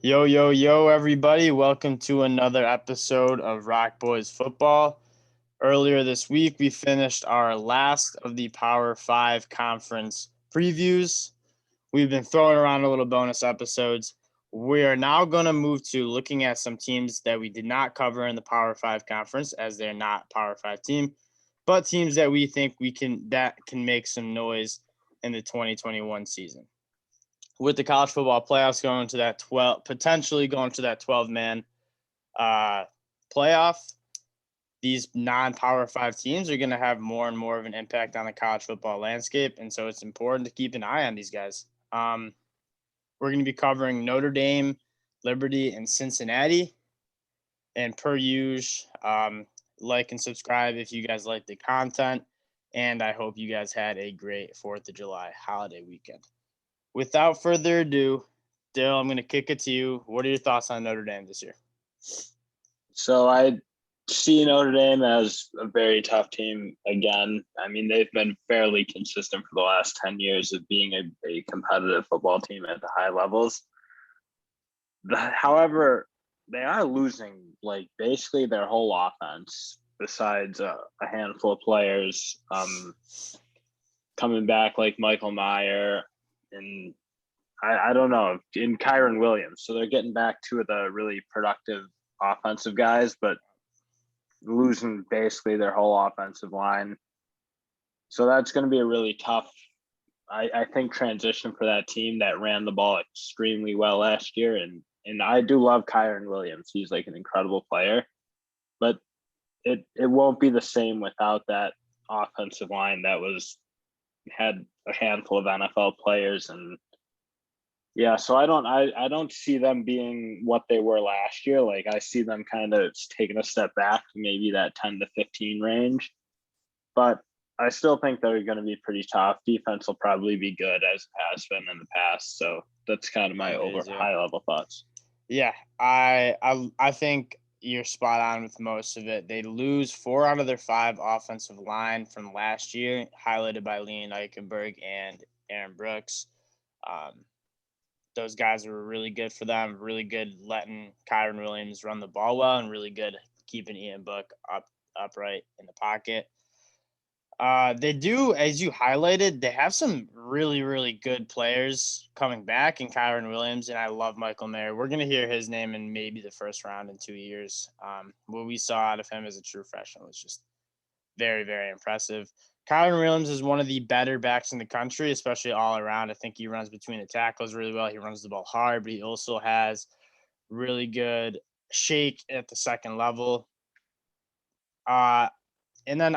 Yo, yo, yo, everybody. Welcome to another episode of Rock Boys Football. Earlier this week, we finished our last of the Power 5 conference previews. We've been throwing around a little bonus episodes. We are now going to move to looking at some teams that we did not cover in the Power 5 conference as they're not Power 5 team, but teams that we think that can make some noise in the 2021 season. With the college football playoffs going to that 12-man playoff, these non-Power 5 teams are going to have more and more of an impact on the college football landscape, and so it's important to keep an eye on these guys. We're going to be covering Notre Dame, Liberty, and Cincinnati. And per usual, like and subscribe if you guys like the content, and I hope you guys had a great 4th of July holiday weekend. Without further ado, Dill, I'm going to kick it to you. What are your thoughts on Notre Dame this year? So I see Notre Dame as a very tough team again. I mean, they've been fairly consistent for the last 10 years of being a competitive football team at the high levels. However, they are losing like basically their whole offense besides a handful of players coming back like Michael Meyer and I don't know, in Kyron Williams. So they're getting back two of the really productive offensive guys, but losing basically their whole offensive line. So that's going to be a really tough, I think, transition for that team that ran the ball extremely well last year. And I do love Kyron Williams. He's like an incredible player, but it won't be the same without that offensive line that had a handful of NFL players. And yeah, so I don't see them being what they were last year. Like I see them kind of taking a step back to maybe that 10 to 15 range, but I still think they're going to be pretty tough. Defense will probably be good as it has been in the past. So that's kind of my high level thoughts. Yeah, I think you're spot on with most of it. They lose 4 out of their 5 offensive line from last year, highlighted by Leon Eichenberg and Aaron Brooks. Those guys were really good for them, really good letting Kyron Williams run the ball well, and really good keeping Ian Book upright in the pocket. They do, as you highlighted, they have some really, really good players coming back in Kyron Williams, and I love Michael Mayer. We're going to hear his name in maybe the first round in 2 years. What we saw out of him as a true freshman was just very, very impressive. Kyron Williams is one of the better backs in the country, especially all around. I think he runs between the tackles really well. He runs the ball hard, but he also has really good shake at the second level. And then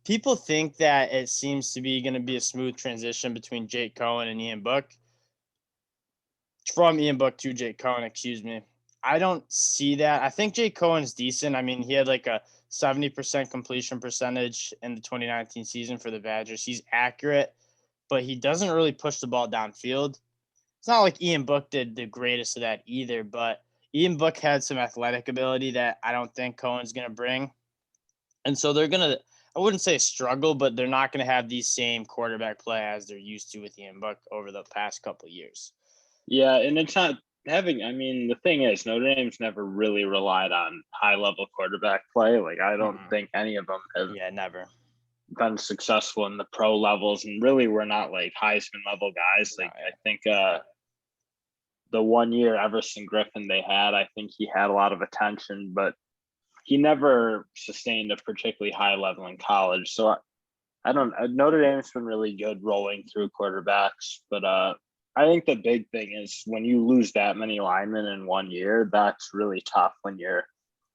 people think that it seems to be going to be a smooth transition between Jake Cohen and Ian Book. From Ian Book to Jake Cohen, excuse me. I don't see that. I think Jake Cohen's decent. I mean, he had like a 70% completion percentage in the 2019 season for the Badgers. He's accurate, but he doesn't really push the ball downfield. It's not like Ian Book did the greatest of that either, but Ian Book had some athletic ability that I don't think Cohen's going to bring. And so they're going to, I wouldn't say struggle, but they're not going to have these same quarterback play as they're used to with Ian Book over the past couple of years. Yeah, and it's not the thing is Notre Dame's never really relied on high-level quarterback play. Like, I don't think any of them have never been successful in the pro levels, and really we're not like Heisman-level guys. Like, I think the 1 year Everson Griffin they had, I think he had a lot of attention, but he never sustained a particularly high level in college. So Notre Dame's been really good rolling through quarterbacks, but I think the big thing is when you lose that many linemen in 1 year, that's really tough when your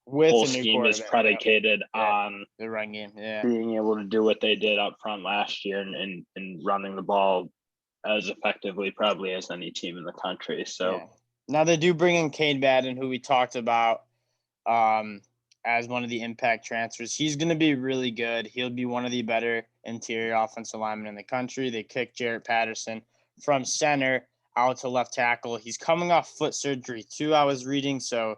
whole scheme is predicated on the run game, being able to do what they did up front last year and running the ball as effectively probably as any team in the country. So now they do bring in Cade Madden, who we talked about as one of the impact transfers. He's going to be really good. He'll be one of the better interior offensive linemen in the country. They kicked Jarrett Patterson from center out to left tackle. He's coming off foot surgery too, I was reading. So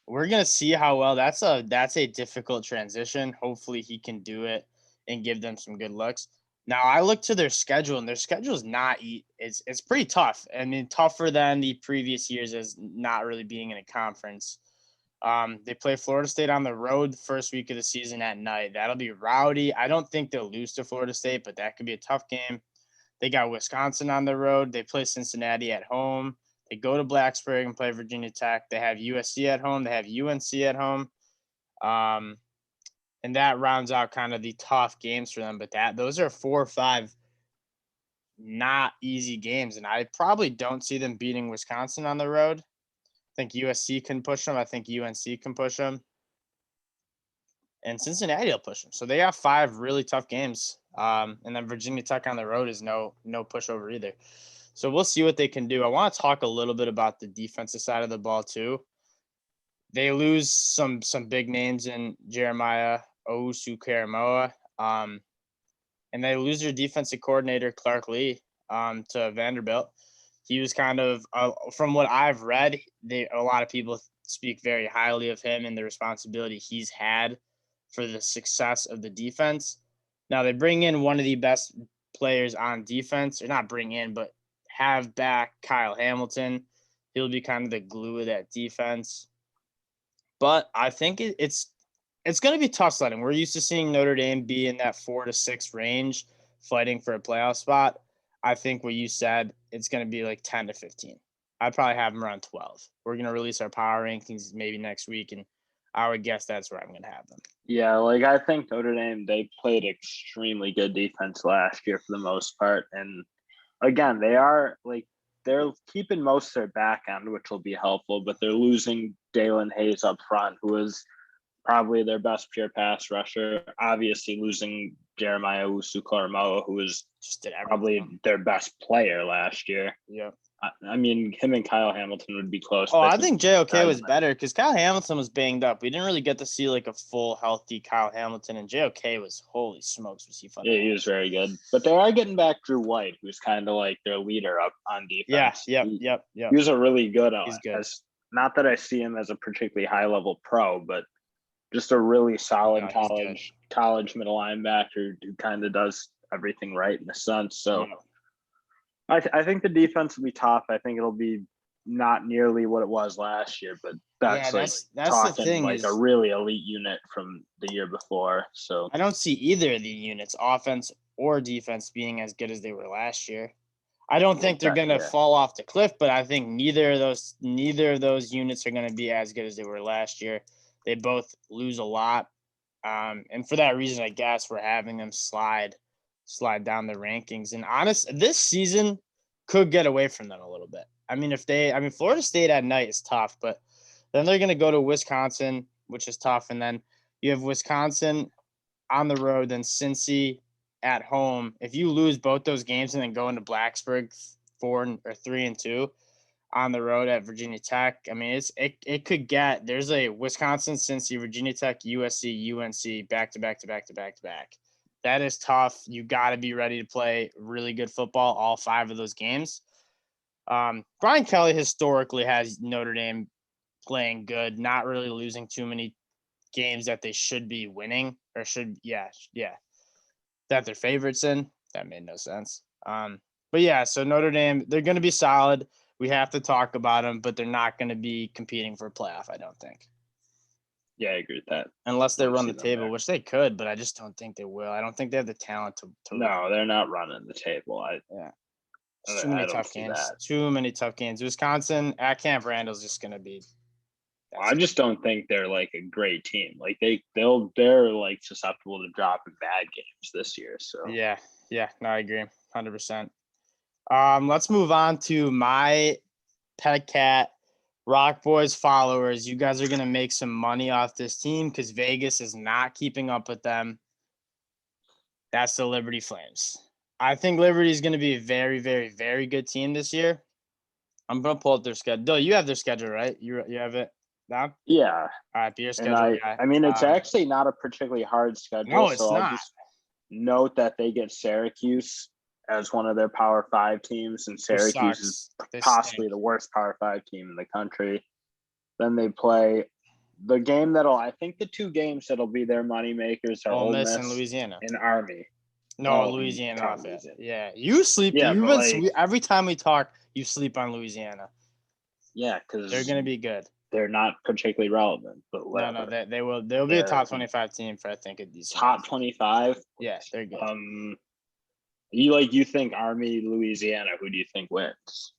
we're going to see how well that's a difficult transition. Hopefully he can do it and give them some good looks. Now I look to their schedule, and their schedule is it's pretty tough. I mean, tougher than the previous years as not really being in a conference. They play Florida State on the road the first week of the season at night. That'll be rowdy. I don't think they'll lose to Florida State, but that could be a tough game. They got Wisconsin on the road. They play Cincinnati at home. They go to Blacksburg and play Virginia Tech. They have USC at home. They have UNC at home. Um, and that rounds out kind of the tough games for them. But those are 4 or 5 not easy games, and I probably don't see them beating Wisconsin on the road. I think USC can push them. I think UNC can push them, and Cincinnati will push them. So they have 5 really tough games. And then Virginia Tech on the road is no pushover either. So we'll see what they can do. I want to talk a little bit about the defensive side of the ball too. They lose some big names in Jeremiah Owusu-Karamoah, and they lose their defensive coordinator Clark Lee to Vanderbilt. He was kind of, from what I've read, a lot of people speak very highly of him and the responsibility he's had for the success of the defense. Now they bring in one of the best players on defense, or not bring in, but have back Kyle Hamilton. He'll be kind of the glue of that defense. But I think it's going to be tough sledding. We're used to seeing Notre Dame be in that 4 to 6 range, fighting for a playoff spot. I think what you said, it's going to be like 10 to 15. I'd probably have them around 12. We're going to release our power rankings maybe next week, and I would guess that's where I'm going to have them. Yeah, like I think Notre Dame, they played extremely good defense last year for the most part. And again, they're keeping most of their back end, which will be helpful, but they're losing Dalen Hayes up front, who is probably their best pure pass rusher. Obviously losing Jeremiah Owusu-Karamoah, who was probably their best player last year. Yeah. I mean, him and Kyle Hamilton would be close. Oh, I think JOK was better because Kyle Hamilton was banged up. We didn't really get to see like a full healthy Kyle Hamilton, and JOK was, holy smokes, was he fun? Yeah, he was very good. But they are getting back Drew White, who's kind of like their leader up on defense. Yeah, yep. He was a really good. He's good. Not that I see him as a particularly high level pro, but just a really solid college middle linebacker who kind of does everything right in a sense. So I think the defense will be tough. I think it'll be not nearly what it was last year, but that's talking the thing, like a really elite unit from the year before. So I don't see either of the units, offense or defense, being as good as they were last year. I don't think they're going to fall off the cliff, but I think neither of those units are going to be as good as they were last year. They both lose a lot. And for that reason, I guess we're having them slide down the rankings. And this season could get away from them a little bit. I mean, Florida State at night is tough, but then they're going to go to Wisconsin, which is tough. And then you have Wisconsin on the road, then Cincy at home. If you lose both those games and then go into Blacksburg 3-2 on the road at Virginia Tech, I mean, it could get, there's a Wisconsin, Cincy, Virginia Tech, USC, UNC back to back. That is tough. You got to be ready to play really good football all 5 of those games. Brian Kelly historically has Notre Dame playing good, not really losing too many games that they should be winning or that they're favorites in. That made no sense. But yeah, so Notre Dame, they're going to be solid. We have to talk about them, but they're not going to be competing for a playoff, I don't think. Yeah, I agree with that. Unless they run the table, which they could, but I just don't think they will. I don't think they have the talent to No, they're not running the table. Too many tough games. Too many tough games. Wisconsin at Camp Randall's just going to be. I just don't think they're like a great team. Like they're like susceptible to dropping bad games this year. So yeah, no, I agree, 100%. Let's move on to my pet cat, Rock Boys followers. You guys are gonna make some money off this team because Vegas is not keeping up with them. That's the Liberty Flames. I think Liberty is going to be a very, very, very good team this year. I'm going to pull up their schedule. You have their schedule, right? You have it down? Yeah. All right, be your schedule guy. I mean, it's actually not a particularly hard schedule. No, it's not. I'll just note that they get Syracuse as one of their Power 5 teams, and Syracuse is possibly the worst Power 5 team in the country. Then they play the game I think the 2 games that'll be their money makers are Ole Miss and Louisiana and Army. No, in Louisiana off it. Louisiana. Yeah, you sleep. Yeah, You've but been every time we talk, you sleep on Louisiana. Yeah, because They're gonna be good. they're not particularly relevant, but whatever. No, they will. They'll be a top 25 team for I think a decent. Top 25. Yeah, they're good. You think Army, Louisiana? Who do you think wins?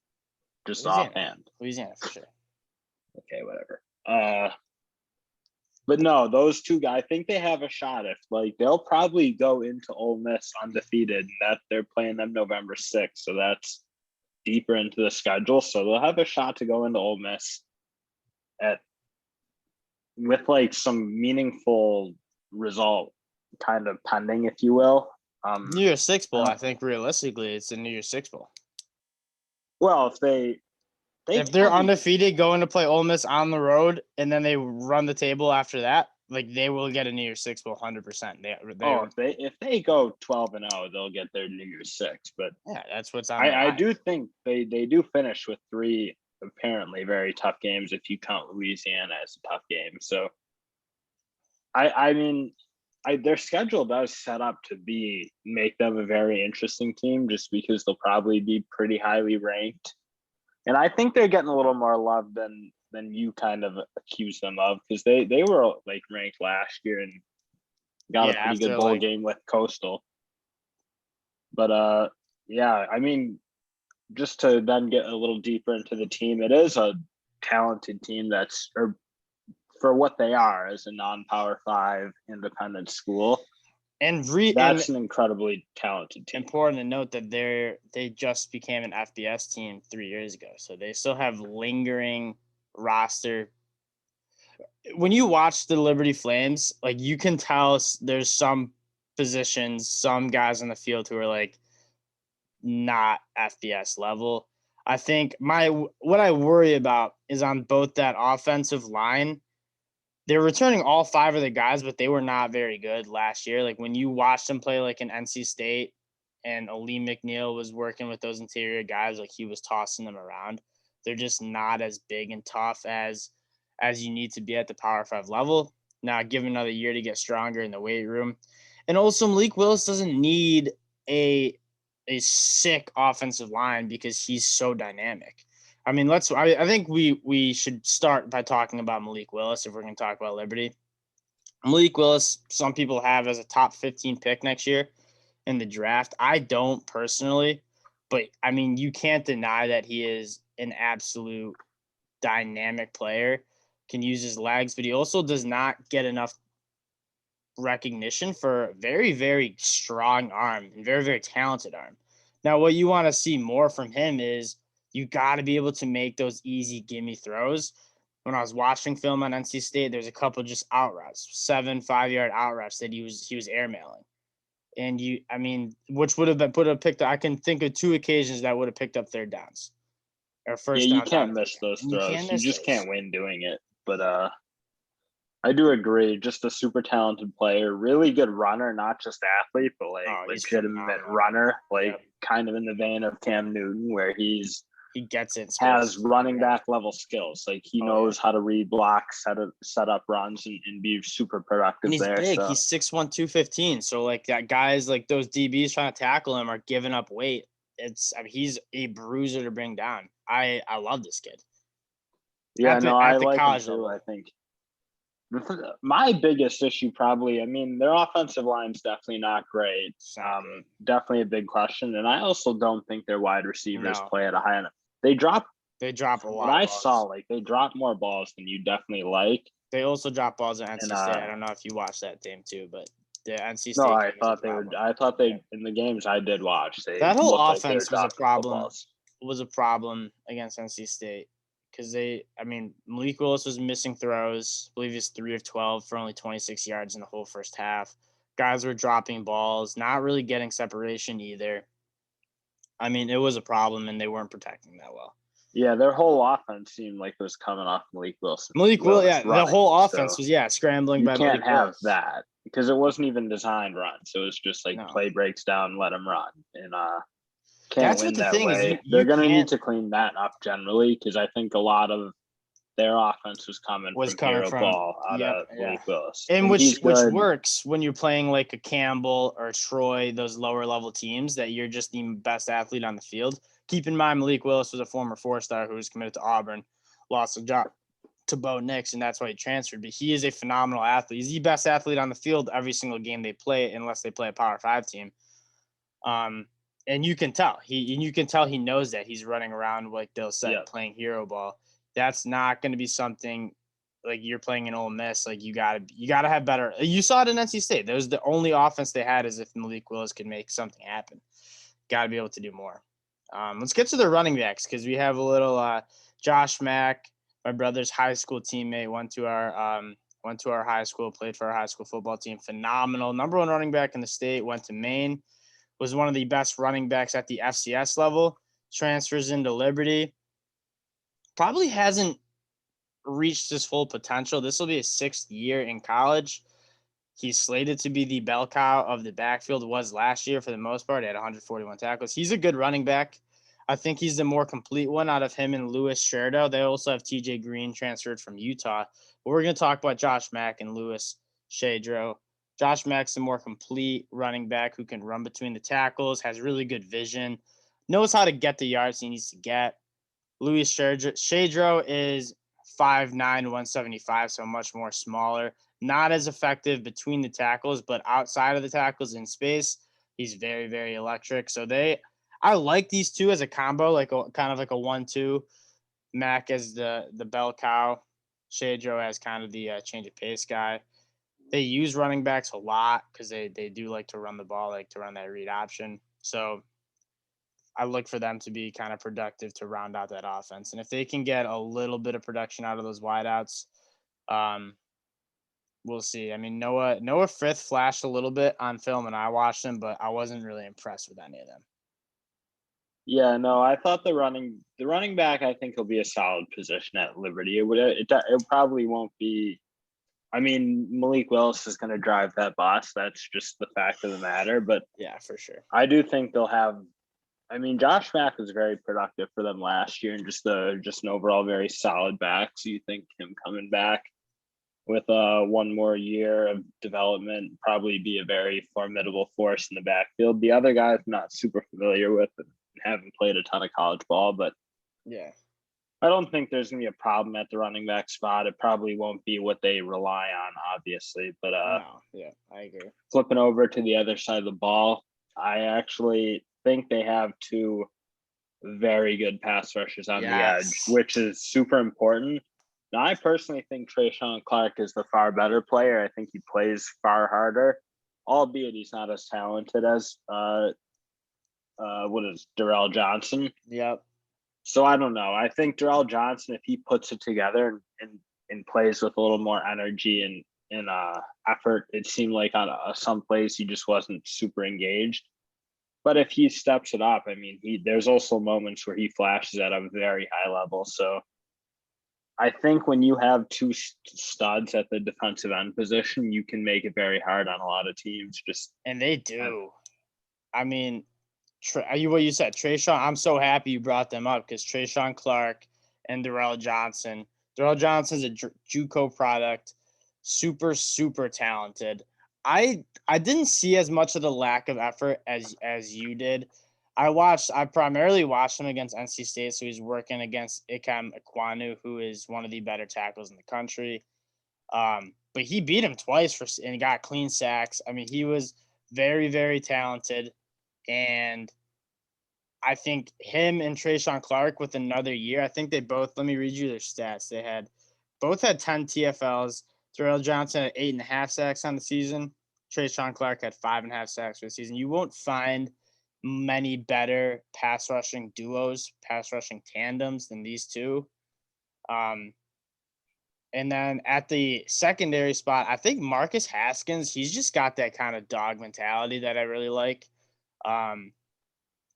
Just offhand. Louisiana for sure. Okay, whatever. But no, those two guys, I think they have a shot. If they'll probably go into Ole Miss undefeated, and that they're playing them November 6th, so that's deeper into the schedule. So they'll have a shot to go into Ole Miss with some meaningful result kind of pending, if you will. New Year's Six Bowl, I think realistically it's a New Year's Six Bowl. Well, if they're undefeated, going to play Ole Miss on the road, and then they run the table after that, they will get a New Year's Six Bowl 100%. If they go 12-0, they'll get their New Year's Six. But yeah, that's what's on. I do think they do finish with 3 apparently very tough games if you count Louisiana as a tough game. So I mean, their schedule does set up to make them a very interesting team, just because they'll probably be pretty highly ranked. And I think they're getting a little more love than you kind of accuse them of, because they were ranked last year and got a pretty good bowl game with Coastal. But yeah, I mean, just to then get a little deeper into the team, it is a talented team for what they are as a non-Power 5 independent school. And that's an incredibly talented team. Important to note that they just became an FBS team 3 years ago, so they still have lingering roster. When you watch the Liberty Flames, you can tell there's some positions, some guys on the field who are not FBS level. I think what I worry about is on both that offensive line. They're returning all 5 of the guys, but they were not very good last year. When you watch them play in NC State and Ali McNeil was working with those interior guys, he was tossing them around. They're just not as big and tough as you need to be at the Power 5 level. Now, give another year to get stronger in the weight room. And also, Malik Willis doesn't need a sick offensive line because he's so dynamic. I mean, I think we should start by talking about Malik Willis if we're going to talk about Liberty. Malik Willis, some people have as a top 15 pick next year in the draft. I don't personally, but I mean, you can't deny that he is an absolute dynamic player, can use his legs, but he also does not get enough recognition for a very, very strong arm and very, very talented arm. Now, what you want to see more from him is you got to be able to make those easy gimme throws. When I was watching film on NC State, there's a couple just out routes, 7 5-yard out routes that he was airmailing. And which would have picked up. I can think of 2 occasions that would have picked up third downs or first. Yeah, you can't miss those throws. You just can't win doing it. But I do agree. Just a super talented player, really good runner, not just athlete, but legitimate runner, kind of in the vein of Cam Newton, where he gets it. Has running back level skills. He knows how to read blocks, how to set up runs, and be super productive. And he's big. So. He's 6'1", 215. So that guys those DBs trying to tackle him are giving up weight. He's a bruiser to bring down. I love this kid. Yeah, I like him too. I think my biggest issue probably, their offensive line's definitely not great. Definitely a big question. And I also don't think their wide receivers play at a high enough. They drop a lot. What I saw, they drop more balls than you definitely like. They also drop balls at NC State. I don't know if you watched that game too, but the NC State. No, I thought they would. I thought they in the games I did watch. That whole offense was a problem. Was a problem against NC State because Malik Willis was missing throws. I believe he's 3 of 12 for only 26 yards in the whole first half. Guys were dropping balls, not really getting separation either. It was a problem, and they weren't protecting that well. Yeah, their whole offense seemed like it was coming off Malik Willis. Running, the whole offense was scrambling. You can't have that because it wasn't even designed runs. It was just play breaks down, let them run, and can't win that way. They're going to need to clean that up generally because I think a lot of their offense was coming from hero ball out of Malik Willis. And which works when you're playing like a Campbell or Troy, those lower level teams that you're just the best athlete on the field. Keep in mind, Malik Willis was a former 4-star who was committed to Auburn, lost a job to Bo Nix, and that's why he transferred. But he is a phenomenal athlete. He's the best athlete on the field every single game they play, unless they play a Power 5 team. And you can tell he knows that he's running around, like they'll say, playing hero ball. That's not going to be something like you're playing in Ole Miss. Like you gotta have better. You saw it in NC State. That was the only offense they had, as if Malik Willis could make something happen. Got to be able to do more. Let's get to the running backs, because we have a little Josh Mack, my brother's high school teammate, went to our high school, played for our high school football team. Phenomenal, number 1 running back in the state. Went to Maine, was one of the best running backs at the FCS level. Transfers into Liberty. Probably hasn't reached his full potential. This will be his 6th year in college. He's slated to be the bell cow of the backfield, was last year for the most part. He had 141 tackles. He's a good running back. I think he's the more complete one out of him and Louis Sherdo. They also have TJ Green transferred from Utah. But we're going to talk about Josh Mack and Louis Sherdo. Josh Mack's the more complete running back who can run between the tackles, has really good vision, knows how to get the yards he needs to get. Louis Sherdo is 5'9", 175, so much more smaller. Not as effective between the tackles, but outside of the tackles in space, he's very, very electric. So I like these two as a combo, like kind of like a 1-2. Mack as the bell cow, Sherdo as kind of the change of pace guy. They use running backs a lot because they do like to run the ball, like to run that read option. So I look for them to be kind of productive to round out that offense. And if they can get a little bit of production out of those wideouts, we'll see. I mean, Noah Frith flashed a little bit on film, and I watched him, but I wasn't really impressed with any of them. Yeah, no, I thought the running back, I think, will be a solid position at Liberty. It probably won't be. I mean, Malik Willis is going to drive that bus. That's just the fact of the matter. But yeah, for sure, I do think they'll have. I mean, Josh Mack was very productive for them last year, and just an overall very solid back. So you think him coming back with one more year of development probably be a very formidable force in the backfield. The other guys I'm not super familiar with and haven't played a ton of college ball, but yeah, I don't think there's going to be a problem at the running back spot. It probably won't be what they rely on, obviously. But no, yeah, I agree. Flipping over to the other side of the ball, I actually think they have 2 very good pass rushers on the edge, which is super important. Now, I personally think Trayshawn Clark is the far better player. I think he plays far harder, albeit he's not as talented as Darrell Johnson. Yep. So I don't know. I think Darrell Johnson, if he puts it together and plays with a little more energy and effort, it seemed like on some plays he just wasn't super engaged. But if he steps it up, I mean, there's also moments where he flashes at a very high level. So I think when you have 2 studs at the defensive end position, you can make it very hard on a lot of teams. And they do. I mean, what you said, Trayshawn, I'm so happy you brought them up, because Trayshawn Clark and Darrell Johnson. Darrell Johnson's a JUCO product, super, super talented. I didn't see as much of the lack of effort as you did. I primarily watched him against NC State, so he's working against Ikem Ekwonu, who is one of the better tackles in the country. But he beat him twice and got clean sacks. I mean, he was very, very talented. And I think him and Trayshawn Clark with another year, I think they both, let me read you their stats. Both had 10 TFLs. Darrell Johnson had 8.5 sacks on the season. Trayshawn Clark had 5.5 sacks for the season. You won't find many better pass rushing duos, pass rushing tandems than these two. And then at the secondary spot, I think Marcus Haskins, he's just got that kind of dog mentality that I really like.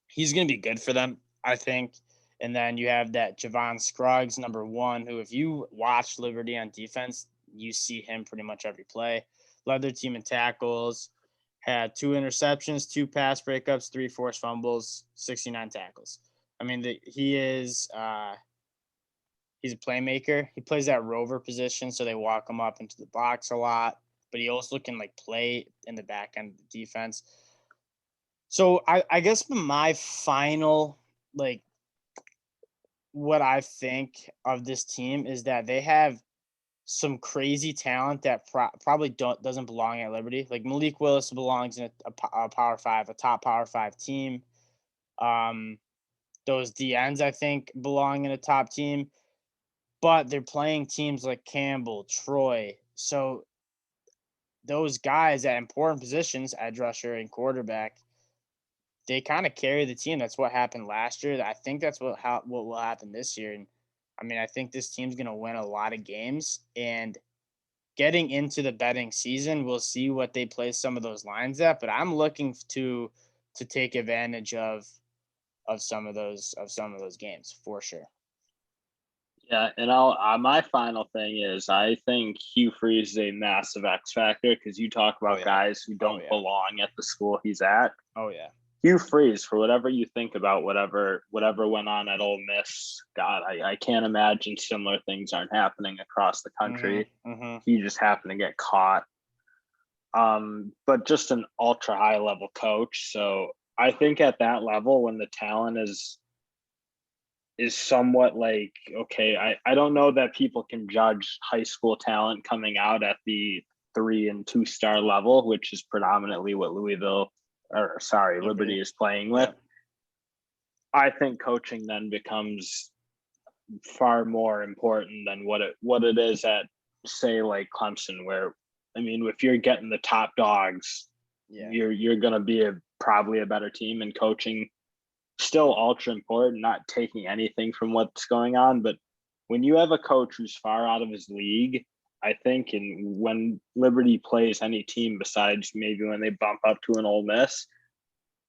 He's going to be good for them, I think. And then you have that Javon Scruggs, number 1, who, if you watch Liberty on defense, you see him pretty much every play. Led their team in tackles, had 2 interceptions, 2 pass breakups, 3 forced fumbles, 69 tackles. I mean, he is He's a playmaker. He plays that rover position, so they walk him up into the box a lot. But he also can like play in the back end of the defense. So I guess my final like what I think of this team is that they have some crazy talent that probably doesn't belong at Liberty. Like Malik Willis belongs in a Power Five, a top Power Five team. Um, those DNs I think belong in a top team, but they're playing teams like Campbell, Troy. So those guys at important positions, edge rusher and quarterback, they kind of carry the team. That's what happened last year. I think that's what will happen this year. And I mean, I think this team's going to win a lot of games. And getting into the betting season, we'll see what they place some of those lines at. But I'm looking to take advantage of some of those games for sure. Yeah, and I'll my final thing is I think Hugh Freeze is a massive X factor because you talk about guys who don't belong at the school he's at. Oh yeah. Hugh Freeze, for whatever you think about whatever went on at Ole Miss, God, I can't imagine similar things aren't happening across the country. Mm-hmm. He just happened to get caught. But just an ultra high level coach. So I think at that level, when the talent is somewhat like, okay, I don't know that people can judge high school talent coming out at the 3 and 2 star level, which is predominantly what Liberty is playing with. I think coaching then becomes far more important than what it is at, say, like Clemson, where, I mean, if you're getting the top dogs, you're going to be probably a better team, and coaching still ultra important, not taking anything from what's going on. But when you have a coach who's far out of his league, I think, and when Liberty plays any team besides maybe when they bump up to an Ole Miss,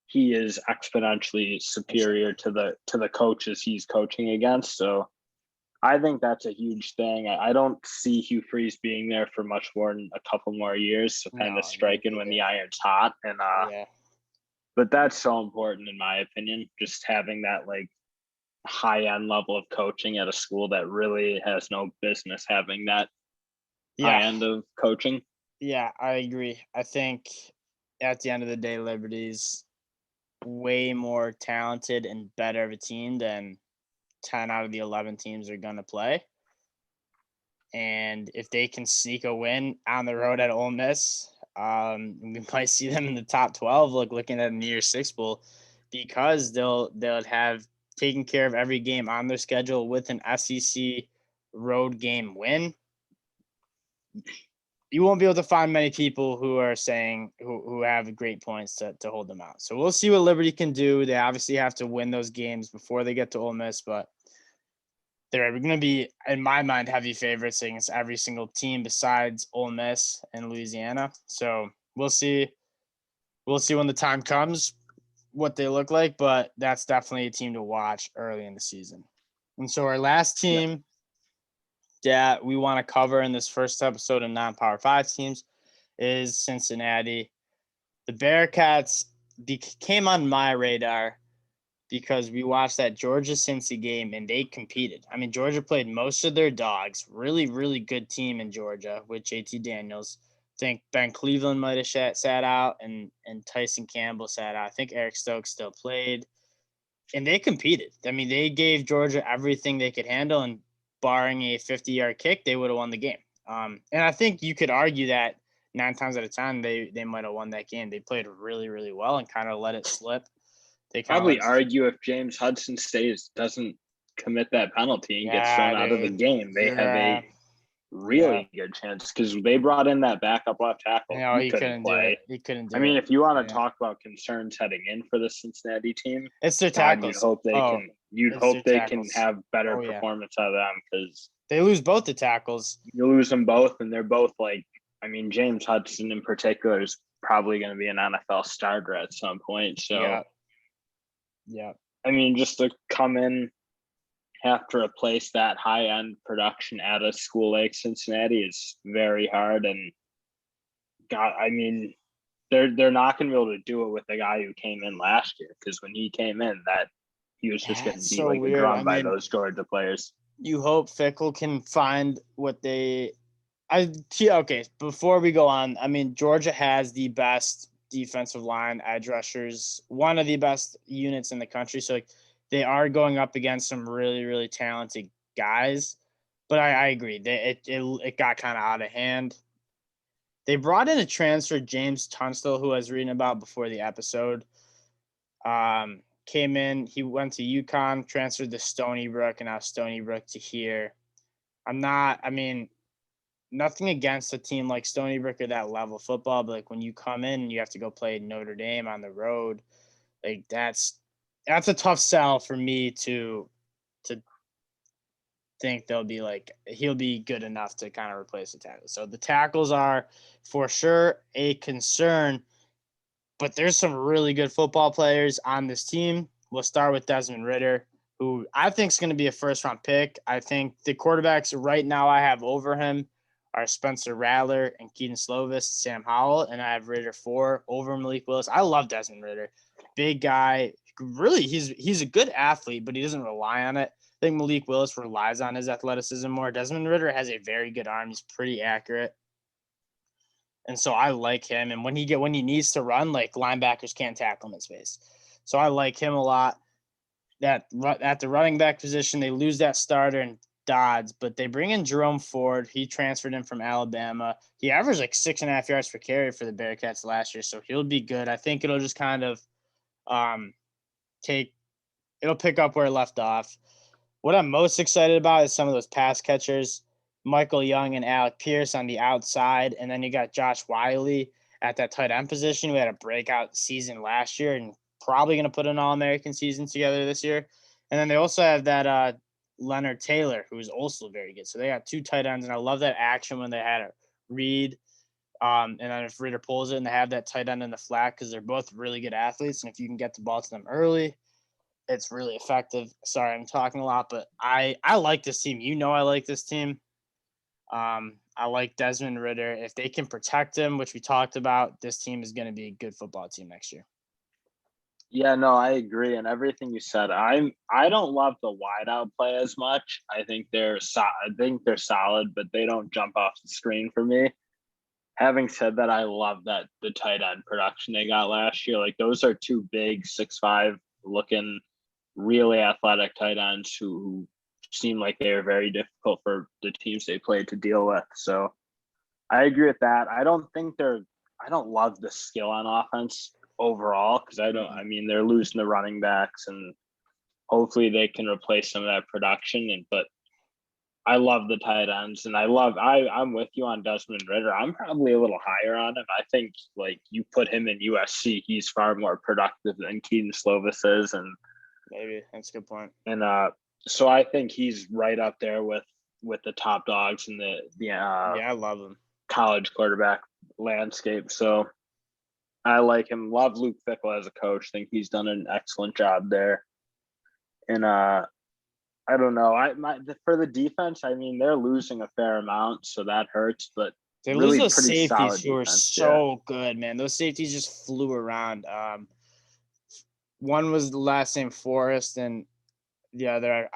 he is exponentially superior to the coaches he's coaching against. So I think that's a huge thing. I don't see Hugh Freeze being there for much more than a couple more years. So kind of striking when the iron's hot. And but that's so important in my opinion, just having that like high end level of coaching at a school that really has no business having that high end of coaching. Yeah, I agree. I think at the end of the day, Liberty's way more talented and better of a team than 10 out of the 11 teams are going to play. And if they can sneak a win on the road at Ole Miss, we might see them in the top 12, looking at a New Year's Six Bowl, because they'll have taken care of every game on their schedule with an SEC road game win. You won't be able to find many people who are saying who have great points to hold them out. So we'll see what Liberty can do. They obviously have to win those games before they get to Ole Miss, but they're going to be, in my mind, heavy favorites against every single team besides Ole Miss and Louisiana. So we'll see. We'll see when the time comes what they look like, but that's definitely a team to watch early in the season. And so our last team that we want to cover in this first episode of non-Power 5 teams is Cincinnati. The Bearcats came on my radar because we watched that Georgia-Cincy game and they competed. I mean, Georgia played most of their dogs. Really, really good team in Georgia with JT Daniels. I think Ben Cleveland might have sat out and Tyson Campbell sat out. I think Eric Stokes still played. And they competed. I mean, they gave Georgia everything they could handle, and barring a 50-yard kick, they would have won the game. And I think you could argue that 9 times out of 10, they might have won that game. They played really, really well and kind of let it slip. They probably argue if James Hudson doesn't commit that penalty and gets thrown out of the game, they have a really good chance, because they brought in that backup left tackle. No, he couldn't play. He couldn't do it. I mean, if you want to talk about concerns heading in for the Cincinnati team, it's their tackles. You'd hope they can have better performance out of them, because they lose both the tackles. You lose them both, and they're both like, I mean, James Hudson in particular is probably going to be an NFL starter at some point. So yeah. I mean, just to come in, have to replace that high-end production at a school like Cincinnati is very hard. And God, I mean, they're not going to be able to do it with the guy who came in last year, because when he came in, that he was just getting beat like a drum by those Georgia players. You hope Fickle can find what they. Okay. Before we go on, I mean Georgia has the best defensive line, edge rushers, one of the best units in the country. So like, they are going up against some really really talented guys. But I agree, it got kind of out of hand. They brought in a transfer, James Tunstall, who I was reading about before the episode. Came in, he went to UConn, transferred to Stony Brook, and now Stony Brook to here. I mean, nothing against a team like Stony Brook or that level of football, but like when you come in and you have to go play Notre Dame on the road, like that's a tough sell for me to think he'll be good enough to kind of replace the tackles. So the tackles are for sure a concern, but there's some really good football players on this team. We'll start with Desmond Ridder, who I think is going to be a first-round pick. I think the quarterbacks right now I have over him are Spencer Rattler and Keaton Slovis, Sam Howell, and I have Ridder 4 over Malik Willis. I love Desmond Ridder. Big guy. Really, he's a good athlete, but he doesn't rely on it. I think Malik Willis relies on his athleticism more. Desmond Ridder has a very good arm. He's pretty accurate. And so I like him. And when he needs to run, like linebackers can't tackle him in space. So I like him a lot. That at the running back position, they lose that starter and Dodds, but they bring in Jerome Ford. He transferred in from Alabama. He averaged like 6.5 yards per carry for the Bearcats last year, so he'll be good. I think it'll just kind of it'll pick up where it left off. What I'm most excited about is some of those pass catchers. Michael Young and Alec Pierce on the outside, and then you got Josh Wiley at that tight end position, who had a breakout season last year and probably going to put an All-American season together this year. And then they also have that Leonard Taylor, who's also very good. So they got two tight ends, and I love that action when they had a Reed, and then if Reader pulls it and they have that tight end in the flat, because they're both really good athletes, and if you can get the ball to them early, it's really effective. Sorry, I'm talking a lot, but I like this team. I like this team. I like Desmond Ridder. If they can protect him, which we talked about, this team is going to be a good football team next year. Yeah, no, I agree, and everything you said. I don't love the wideout play as much. I think they're solid, but they don't jump off the screen for me. Having said that, I love that the tight end production they got last year. Like those are two big 6'5" looking, really athletic tight ends who seem like they are very difficult for the teams they played to deal with. So I agree with that. I don't love the skill on offense overall because I mean they're losing the running backs and hopefully they can replace some of that production. But I love the tight ends and I'm with you on Desmond Ridder. I'm probably a little higher on him. I think like you put him in USC, he's far more productive than Keaton Slovis is, and maybe that's a good point. And so I think he's right up there with the top dogs in the I love him. College quarterback landscape. So I like him. Love Luke Fickell as a coach. Think he's done an excellent job there. And I don't know. For the defense, I mean they're losing a fair amount, so that hurts. But they really lose those safeties who are so good, man. Those safeties just flew around. One was the last name Forrest, and the other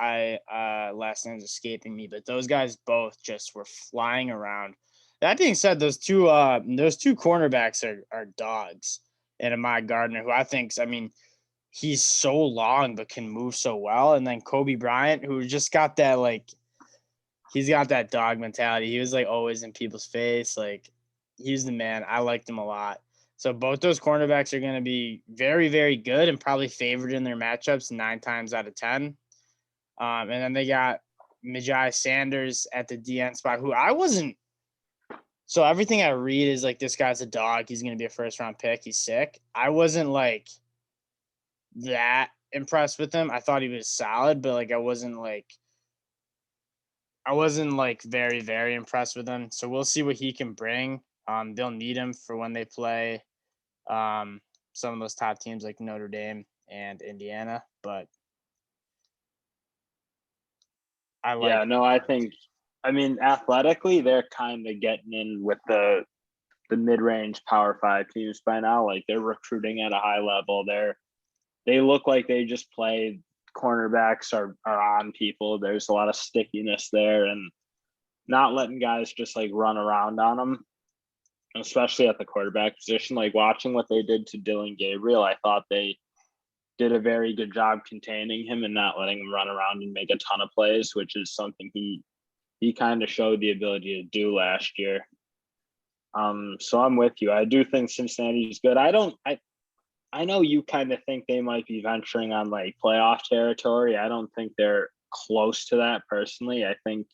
last name's escaping me. But those guys both just were flying around. That being said, those two cornerbacks are dogs. And Ahmad Gardner, who I think, he's so long but can move so well. And then Kobe Bryant, who just got that he's got that dog mentality. He was always in people's face. He's the man. I liked him a lot. So both those cornerbacks are going to be very, very good and probably favored in their matchups 9 times out of 10. And then they got Majai Sanders at the DN spot, who I wasn't. So everything I read is this guy's a dog. He's going to be a first-round pick. He's sick. I wasn't that impressed with him. I thought he was solid, but I wasn't very, very impressed with him. So we'll see what he can bring. They'll need him for when they play some of those top teams like Notre Dame and Indiana. But I think athletically they're kind of getting in with the mid-range Power 5 teams by now. They're recruiting at a high level. They look like they just play cornerbacks are on people. There's a lot of stickiness there, and not letting guys just like run around on them, especially at the quarterback position. Like watching what they did to Dylan Gabriel, I thought they did a very good job containing him and not letting him run around and make a ton of plays, which is something he kind of showed the ability to do last year. So I'm with you. I do think Cincinnati is good. I know you kind of think they might be venturing on like playoff territory. I don't think they're close to that personally. I think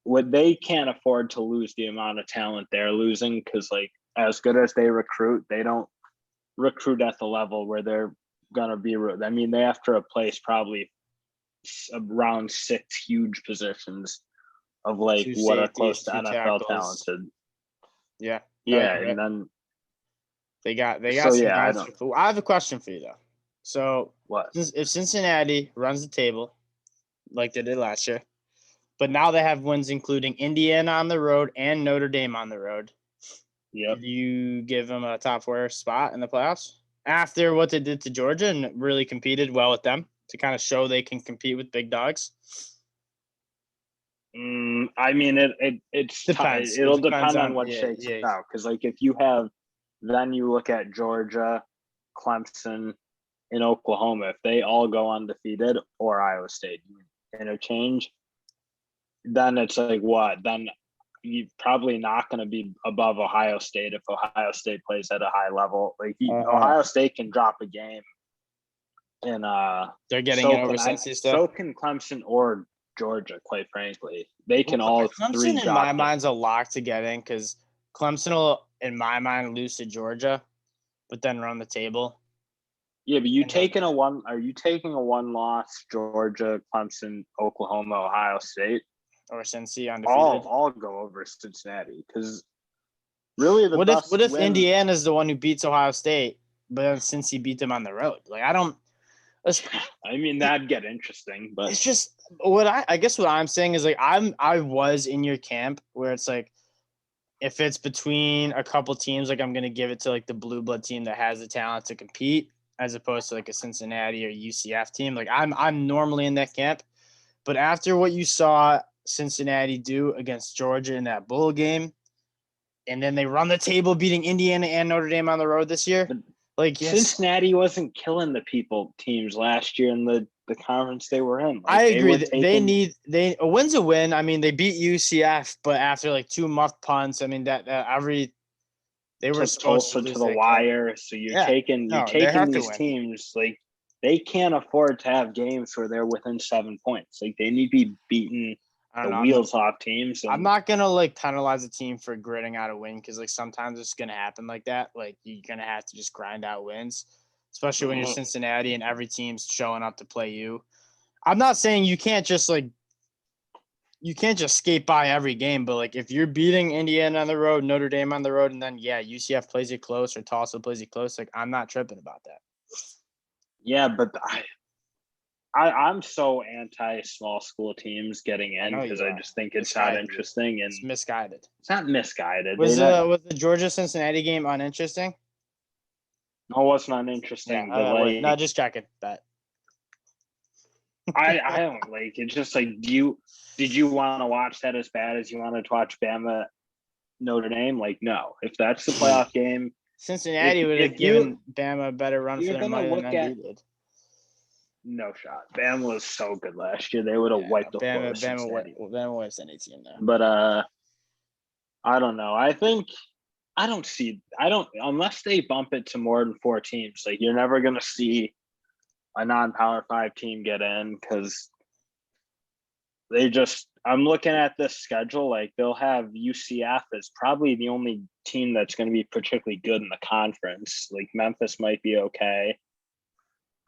they can't afford to lose the amount of talent they're losing, because like as good as they recruit, they don't recruit at the level where they're gonna be. I mean, they have to replace probably around 6 huge positions of like what are close to NFL talented. Yeah. Yeah, and then they got so, some yeah, guys. I have a question for you though. So what? If Cincinnati runs the table like they did last year, but now they have wins including Indiana on the road and Notre Dame on the road. Yep. Do you give them a top 4 spot in the playoffs after what they did to Georgia and really competed well with them to kind of show they can compete with big dogs? I mean, it's depends. It'll depend on what shakes out. Because like if you have, then you look at Georgia, Clemson, and Oklahoma. If they all go undefeated, or Iowa State interchange, then it's like what? Then you're probably not going to be above Ohio State if Ohio State plays at a high level. Like Ohio State can drop a game, and they're getting it over Cincy stuff. So can Clemson or Georgia. Quite frankly, they can all Clemson three. In my mind's a lock to get in, because Clemson will, in my mind, lose to Georgia, but then run the table. Yeah, but are you taking a one-loss Georgia, Clemson, Oklahoma, Ohio State, or Cincy undefeated? All go over Cincinnati, because really what if Indiana's the one who beats Ohio State, but then Cincy beat them on the road? Like I mean, that'd get interesting, but it's just what I'm saying is like I was in your camp where it's like if it's between a couple teams, like I'm gonna give it to like the blue blood team that has the talent to compete, as opposed to like a Cincinnati or UCF team. Like I'm normally in that camp, but after what you saw Cincinnati do against Georgia in that bowl game, and then they run the table beating Indiana and Notre Dame on the road this year. Like Cincinnati wasn't killing the teams last year in the conference they were in. Like, I agree. A win's a win. I mean, they beat UCF, but after like 2 muffed punts, I mean that they were supposed Tulsa to the wire. Game. So you're taking these teams, like they can't afford to have games where they're within 7 points. Like they need to be beating wheels off teams. I'm not gonna like penalize a team for gritting out a win, because like sometimes it's gonna happen like that. Like you're gonna have to just grind out wins, especially when you're Cincinnati and every team's showing up to play you. I'm not saying you can't just skate by every game, but like if you're beating Indiana on the road, Notre Dame on the road, and then UCF plays it close or Tulsa plays it close, like I'm not tripping about that. Yeah, but I'm so anti small school teams getting in, because I just think it's not interesting and it's misguided. It's not misguided. Was the Georgia Cincinnati game uninteresting? No, it wasn't uninteresting. Yeah, no, just checking that. I don't like it. Just like, did you want to watch that as bad as you wanted to watch Bama Notre Dame? Like, no. If that's the playoff game, Cincinnati would have given Bama a better run for their money than ND did. No shot. Bama was so good last year. They would have wiped the floor with Cincinnati. Bama was any team there. But I don't know. Unless they bump it to more than 4 teams, like you're never gonna see a non-Power 5 team get in, because I'm looking at this schedule, like they'll have UCF as probably the only team that's going to be particularly good in the conference. Like Memphis might be okay.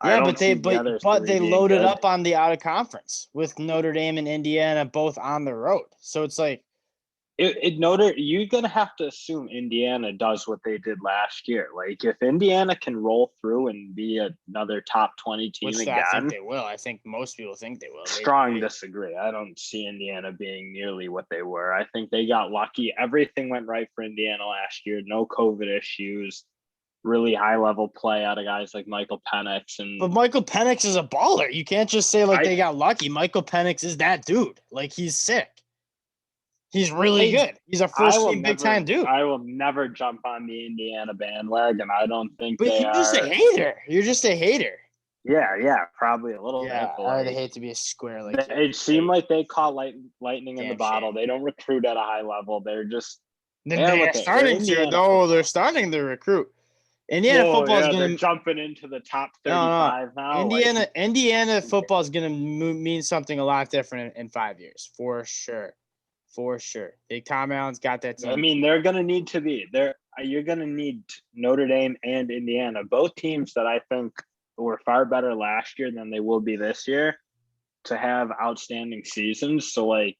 Yeah, but they loaded up on the out of conference with Notre Dame and Indiana both on the road. So it's like you're gonna have to assume Indiana does what they did last year. Like if Indiana can roll through and be another top 20 team again, I think they will. I think most people think they will. Strong disagree. I don't see Indiana being nearly what they were. I think they got lucky. Everything went right for Indiana last year. No COVID issues. really high level play out of guys like Michael Penix. And But Michael Penix is a baller. You can't just say like I- they got lucky. Michael Penix is that dude. Like he's sick. He's really good. He's a first team big time dude. I will never jump on the Indiana bandwagon. I don't think But they you're are. just a hater. You're just a hater. Yeah, probably a little Yeah, bit. But I would like, hate to be a square like you. it seemed like they caught lightning in the Damn bottle. shame. They don't recruit at a high level. They're just They're starting to. No, they're starting to recruit. Indiana football is they're going to jumping into the top 35 now. Indiana football is going to mean something a lot different in 5 years, for sure. For sure. Big Tom Allen's got that team. I mean, they're going to need to be there. You're going to need Notre Dame and Indiana, both teams that I think were far better last year than they will be this year, to have outstanding seasons. So, like,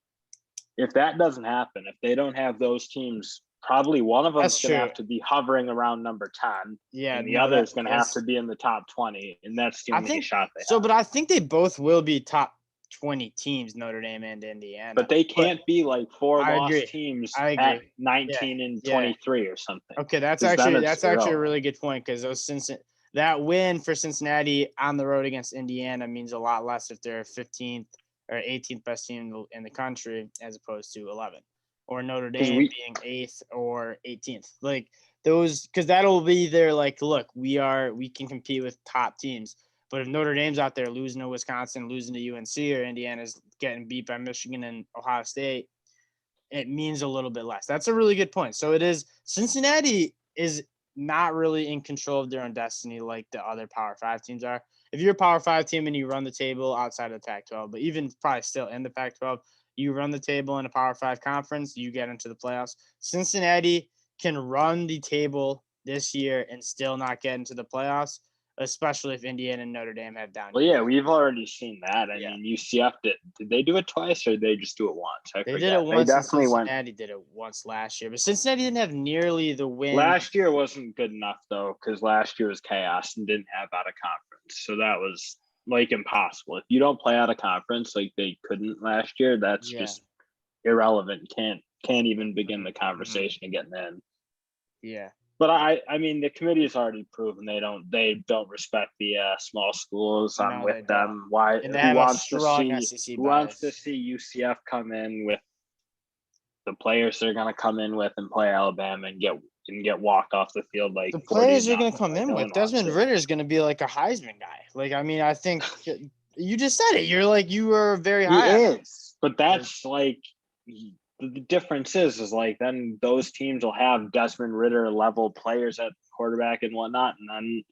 if that doesn't happen, if they don't have those teams, probably one of them's going to have to be hovering around number 10. Yeah. And the other is going to have to be in the top 20. And that's the only shot they have. But I think they both will be top 20 teams, Notre Dame and Indiana. But they can't be like four lost teams at 19 and 23 or something. Okay, that's actually a really good point, because that win for Cincinnati on the road against Indiana means a lot less if they're 15th or 18th best team in the country as opposed to 11th, or Notre Dame being 8th or 18th. Like those, because that'll be their like, look, we can compete with top teams. But if Notre Dame's out there losing to Wisconsin, losing to UNC, or Indiana's getting beat by Michigan and Ohio State, it means a little bit less. That's a really good point. So it is, Cincinnati is not really in control of their own destiny like the other Power 5 teams are. If you're a Power 5 team and you run the table outside of the Pac-12, but even probably still in the Pac-12, you run the table in a Power 5 conference, you get into the playoffs. Cincinnati can run the table this year and still not get into the playoffs, especially if Indiana and Notre Dame have down. Well, yeah, we've already seen that. I mean, UCF did they do it twice, or did they just do it once? They did it once. Cincinnati did it once last year, but Cincinnati didn't have nearly the win. Last year wasn't good enough though, because last year was chaos and didn't have out of conference, so that was like impossible. If you don't play out of conference like they couldn't last year, that's just irrelevant. Can't even begin the conversation of getting in. Yeah. But I mean, the committee has already proven they don't respect the small schools. I'm with them. Why? And who wants to see UCF come in with the players they're going to come in with and play Alabama and get walked off the field like the players are going to come in with? Desmond Ridder is going to be like a Heisman guy. Like, I mean, I think you just said it. You're like, you were very high. He is, but that's like. The difference is like then those teams will have Desmond Ridder level players at quarterback and whatnot, and then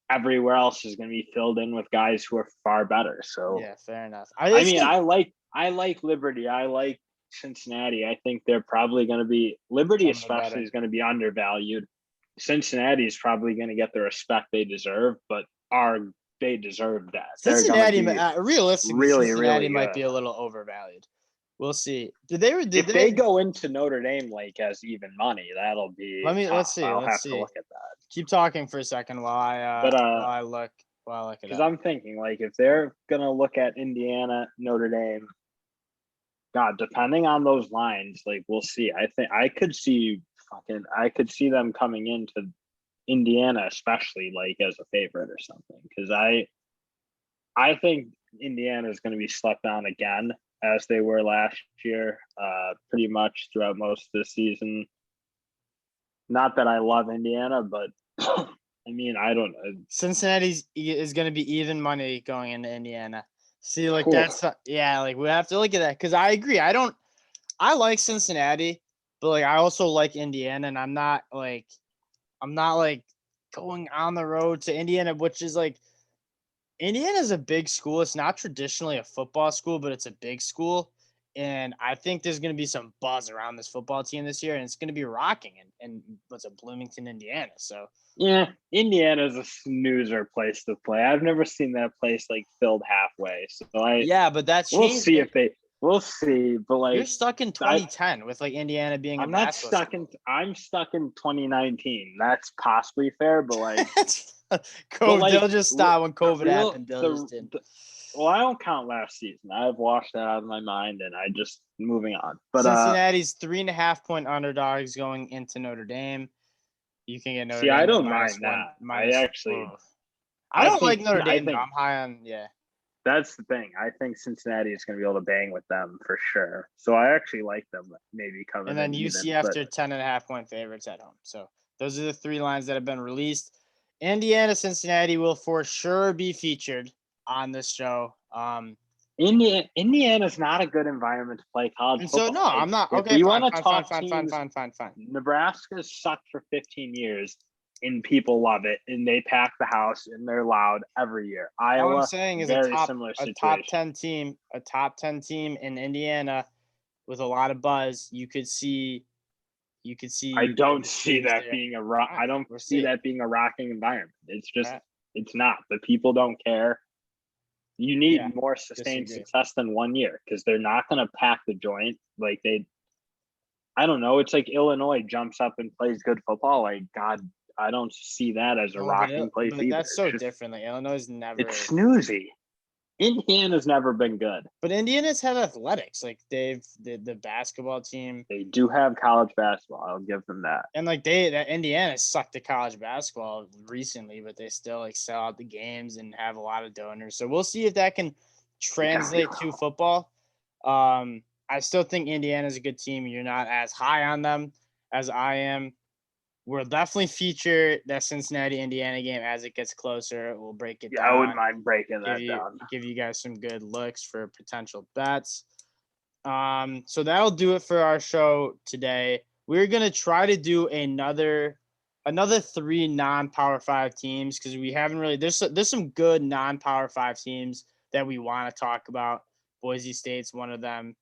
everywhere else is going to be filled in with guys who are far better. So yeah, fair enough. I like Liberty. I like Cincinnati. I think they're probably going to be Liberty, especially is going to be undervalued. Cincinnati is probably going to get the respect they deserve, but they deserve that. Cincinnati, realistically, Cincinnati might be a little overvalued. We'll see. If they go into Notre Dame like as even money, that'll be. Let's see. I'll have to look at that. Keep talking for a second while I look at it. Because I'm thinking like if they're gonna look at Indiana, Notre Dame, God, depending on those lines, like we'll see. I think I could see them coming into Indiana, especially like as a favorite or something. Because I think Indiana is going to be slept on again, as they were last year, pretty much throughout most of the season. Not that I love Indiana, but I mean, I don't know. Cincinnati is going to be even money going into Indiana. See, like that's we have to look at that, because I agree. I like Cincinnati, but like I also like Indiana, and I'm not like going on the road to Indiana, which is like, Indiana's a big school. It's not traditionally a football school, but it's a big school. And I think there's going to be some buzz around this football team this year, and it's going to be rocking. And what's a Bloomington, Indiana? So yeah, Indiana's a snoozer place to play. I've never seen that place like filled halfway. So but that's we'll see. But like you're stuck in 2010 with like Indiana being. I'm not stuck in. I'm stuck in 2019. That's possibly fair, but like. COVID, they'll just stop when COVID happened. Well, I don't count last season. I've washed that out of my mind, and I just moving on. But Cincinnati's 3.5-point underdogs going into Notre Dame. You can get Notre See, Dame I at don't minus mind one. that. Minus, I I don't like think Notre I Dame, though. think I'm high on, yeah. that's the thing. I think Cincinnati is going to be able to bang with them for sure. So I actually like them maybe coming And then in even. UCF, But they're 10.5-point favorites at home. So those are the 3 lines that have been released. Indiana, Cincinnati will for sure be featured on this show. Indiana's not a good environment to play college And so, football. no, I'm not. If Okay, we fine, want to fine, talk fine, fine, teams, fine, fine, fine. Nebraska's sucked for 15 years, and people love it, and they pack the house, and they're loud every year. All I'm Iowa, saying is very similar a situation. top 10 team in Indiana with a lot of buzz. You could see I don't the see teams that there. being All right, I don't we'll see see. that being a rocking environment. It's just All right. it's not. The people don't care. You need Yeah, more sustained disagree. success than 1 year because they're not going to pack the joint like they. I don't know. It's like Illinois jumps up and plays good football. Like God, I don't see that as a No, rocking place but either. that's so It's just different. Like Illinois never. it's snoozy. Indiana's never been good. But Indiana's had athletics. Like they've the basketball team, They do have college basketball. I'll give them that. and like Indiana sucked at college basketball recently, but they still like sell out the games and have a lot of donors. So we'll see if that can translate to football. I still think Indiana's a good team. You're not as high on them as I am. We'll definitely feature that Cincinnati Indiana game as it gets closer. We'll break it Yeah, down. I wouldn't mind breaking that down. Give you guys some good looks for potential bets. So that'll do it for our show today. We're gonna try to do another 3 non-power 5 teams because we haven't really there's some good non-power 5 teams that we want to talk about. Boise State's one of them.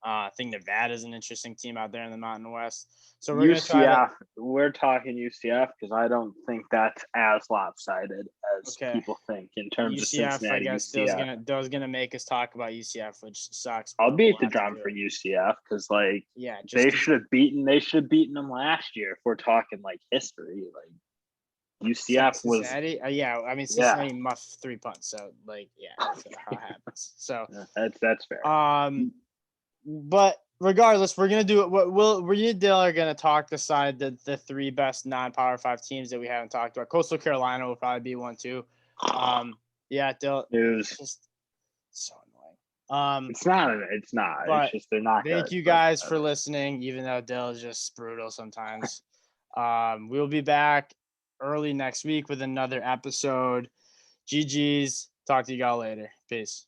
I think Nevada's an interesting team out there in the Mountain West. So we're UCF, gonna try to. we're talking UCF because I don't think that's as lopsided as people think in terms of UCF, Cincinnati. I guess, UCF. Dill's gonna make us talk about UCF, which sucks. I'll but beat we'll the have to drum do for it. UCF because like Yeah, they should have beaten them last year if we're talking like history. Like UCF was Cincinnati. Yeah, I mean Cincinnati muffed 3 punts, so like that's how it happens. So that's fair. But regardless, we're gonna do it. We and Dill are gonna decide the 3 best non-power 5 teams that we haven't talked about. Coastal Carolina will probably be one too. Yeah, Dill. It's just so annoying. It's not. But it's just they're not. Thank good, you guys for listening, even though Dill is just brutal sometimes. We'll be back early next week with another episode. GG's. Talk to you all later. Peace.